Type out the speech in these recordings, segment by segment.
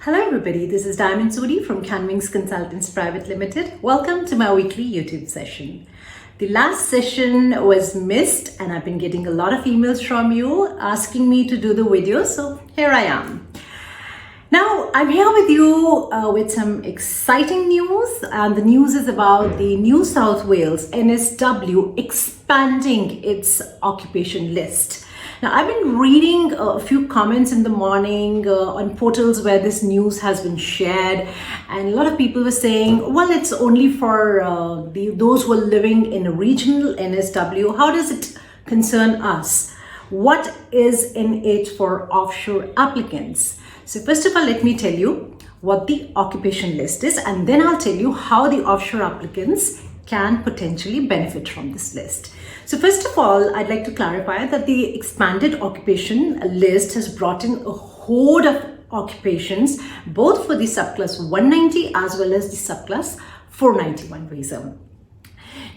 Hello everybody, this is Sodhi from CAAN Wings Consultants Private Limited. Welcome to my weekly YouTube session. The last session was missed and I've been getting a lot of emails from you asking me to do the video, so here I am. Now I'm here with you with some exciting news, and the news is about the New South Wales NSW expanding its occupation list. Now, I've been reading a few comments in the morning on portals where this news has been shared, and a lot of people were saying, well, it's only for those who are living in a regional NSW. How does it concern us? What is in it for offshore applicants? So first of all, let me tell you what the occupation list is, and then I'll tell you how the offshore applicants can potentially benefit from this list. So first of all, I'd like to clarify that the expanded occupation list has brought in a horde of occupations, both for the subclass 190 as well as the subclass 491 visa.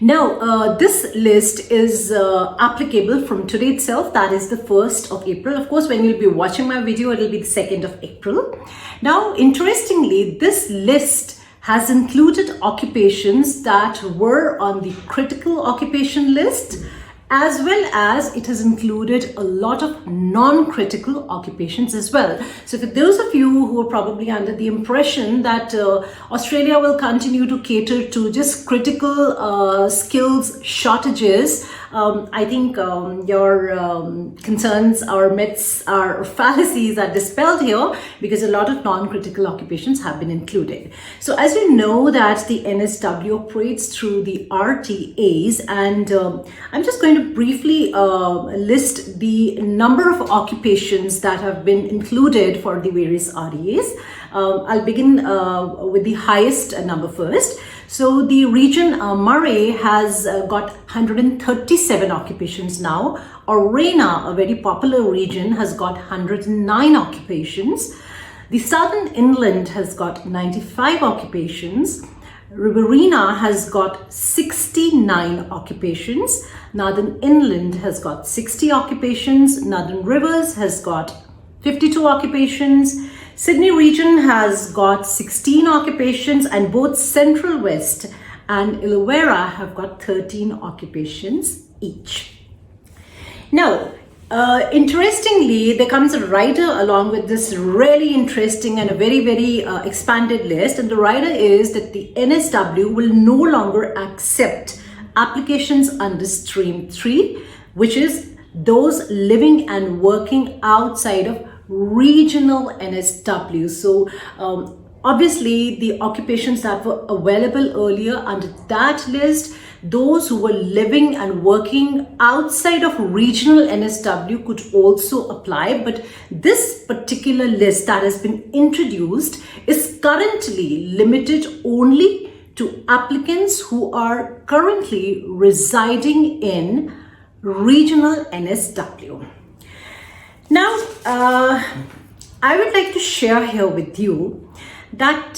Now, this list is applicable from today itself, that is the 1st of April. Of course, when you'll be watching my video, it'll be the 2nd of April. Now, interestingly, this list has included occupations that were on the critical occupation list, as well as it has included a lot of non-critical occupations as well. So for those of you who are probably under the impression that Australia will continue to cater to just critical skills shortages, I think your concerns, our myths, our fallacies are dispelled here, because a lot of non-critical occupations have been included. So as you know that the NSW operates through the RTAs, and I'm just going to briefly list the number of occupations that have been included for the various RTAs. I'll begin with the highest number first. So the region Murray has got 137 occupations now. Arena, a very popular region, has got 109 occupations. The Southern Inland has got 95 occupations. Riverina has got 69 occupations. Northern Inland has got 60 occupations. Northern Rivers has got 52 occupations. Sydney region has got 16 occupations, and both Central West and Illawarra have got 13 occupations each. Now, interestingly, there comes a rider along with this really interesting and a very expanded list, and the rider is that the NSW will no longer accept applications under Stream 3, which is those living and working outside of regional NSW. So obviously the occupations that were available earlier under that list, those who were living and working outside of regional NSW could also apply, but this particular list that has been introduced is currently limited only to applicants who are currently residing in regional NSW. Now, I would like to share here with you that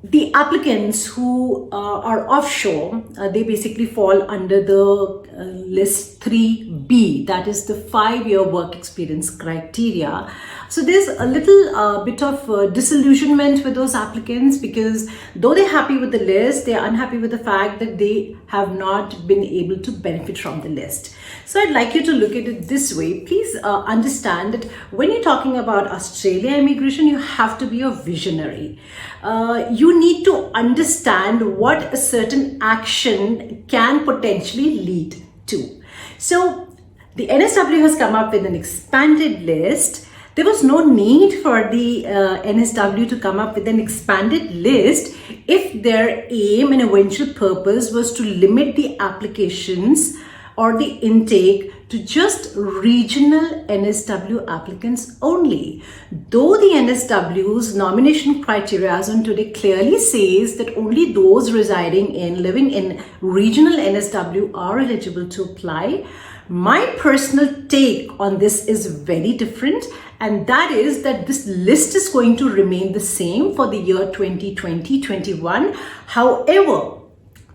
the applicants who are offshore, they basically fall under the list 3B, that is the 5-year work experience criteria. So there's a little bit of disillusionment with those applicants, because though they're happy with the list, they're unhappy with the fact that they have not been able to benefit from the list. So I'd like you to look at it this way. Please understand that when you're talking about Australia immigration, you have to be a visionary. You need to understand what a certain action can potentially lead to. So the NSW has come up with an expanded list. There was no need for the NSW to come up with an expanded list if their aim and eventual purpose was to limit the applications or the intake to just regional NSW applicants only. Though the NSW's nomination criteria as on today clearly says that only those living in regional NSW are eligible to apply, my personal take on this is very different, and that is that this list is going to remain the same for the year 2020-21. However,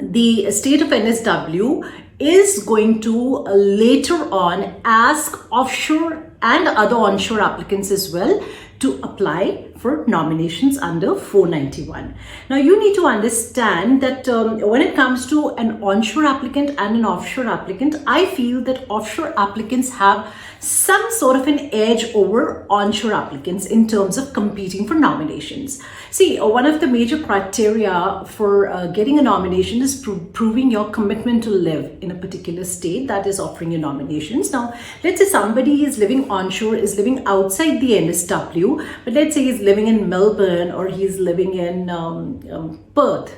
the state of NSW is going to later on ask offshore and other onshore applicants as well to apply for nominations under 491. Now you need to understand that when it comes to an onshore applicant and an offshore applicant, I feel that offshore applicants have some sort of an edge over onshore applicants in terms of competing for nominations. See, one of the major criteria for getting a nomination is proving your commitment to live in a particular state that is offering you nominations. Now, let's say somebody is living onshore, is living outside the NSW, but let's say he's living in Melbourne or he's living in Perth.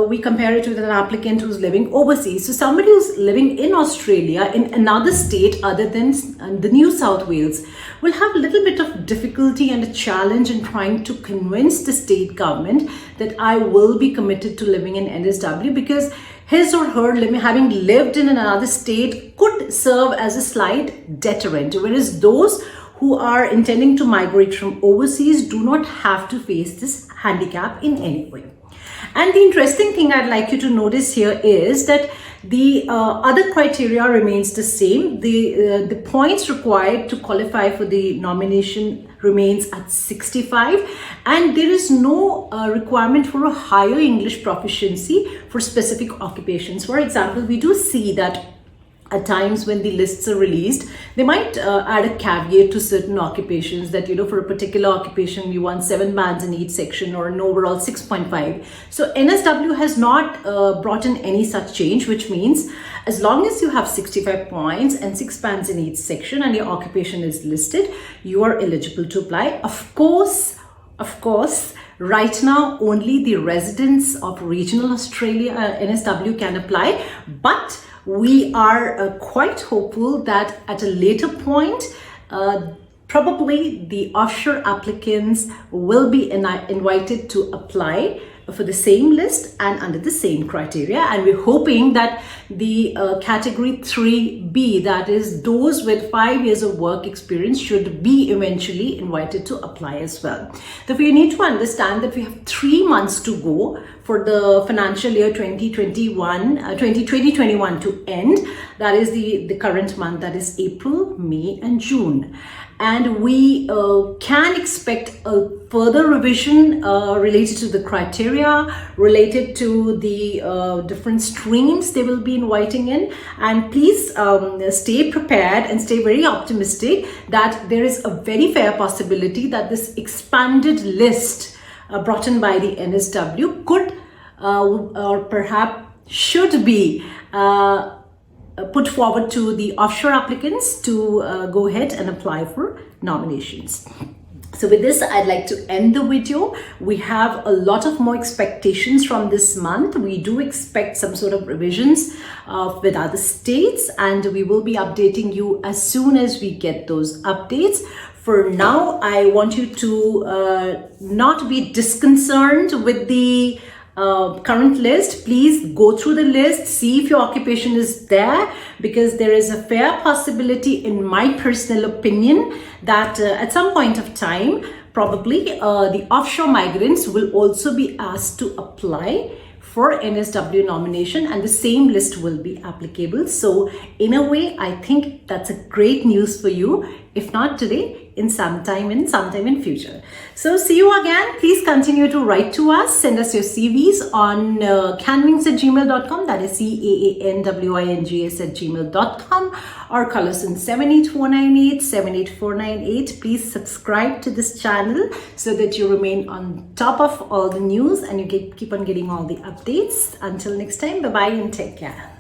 We compare it with an applicant who's living overseas. So somebody who's living in Australia, in another state other than the New South Wales, will have a little bit of difficulty and a challenge in trying to convince the state government that I will be committed to living in NSW, because his or her having lived in another state could serve as a slight deterrent, whereas those who are intending to migrate from overseas do not have to face this handicap in any way. And the interesting thing I'd like you to notice here is that the other criteria remains the same. The points required to qualify for the nomination remains at 65, and there is no requirement for a higher English proficiency for specific occupations. For example, we do see that at times when the lists are released, they might add a caveat to certain occupations that, for a particular occupation, we want 7 bands in each section or an overall 6.5. So NSW has not brought in any such change, which means as long as you have 65 points and 6 bands in each section and your occupation is listed, you are eligible to apply. Of course, right now only the residents of regional Australia, NSW, can apply, but we are quite hopeful that at a later point, probably the offshore applicants will be invited to apply for the same list and under the same criteria. And we're hoping that the category 3B, that is those with 5 years of work experience, should be eventually invited to apply as well. Therefore, you need to understand that we have 3 months to go for the financial year 2021 to end. That is the current month, that is April, May and June. And we can expect a further revision related to the criteria, related to the different streams they will be inviting in. And please stay prepared and stay very optimistic that there is a very fair possibility that this expanded list brought in by the NSW could or perhaps should be put forward to the offshore applicants to go ahead and apply for nominations. So with this, I'd like to end the video. We have a lot of more expectations from this month. We do expect some sort of revisions with other states, and we will be updating you as soon as we get those updates. For now, I want you to not be disconcerted with the current list. Please go through the list, see if your occupation is there, because there is a fair possibility, in my personal opinion, that at some point of time, probably the offshore migrants will also be asked to apply for NSW nomination, and the same list will be applicable. So in a way, I think that's a great news for you, if not today, in sometime in future. So see you again. Please continue to write to us. Send us your CVs on CaanWings@gmail.com. That is CAANWINGS@gmail.com, or call us in 78498 78498. Please subscribe to this channel so that you remain on top of all the news and you keep on getting all the updates. Until next time, bye bye and take care.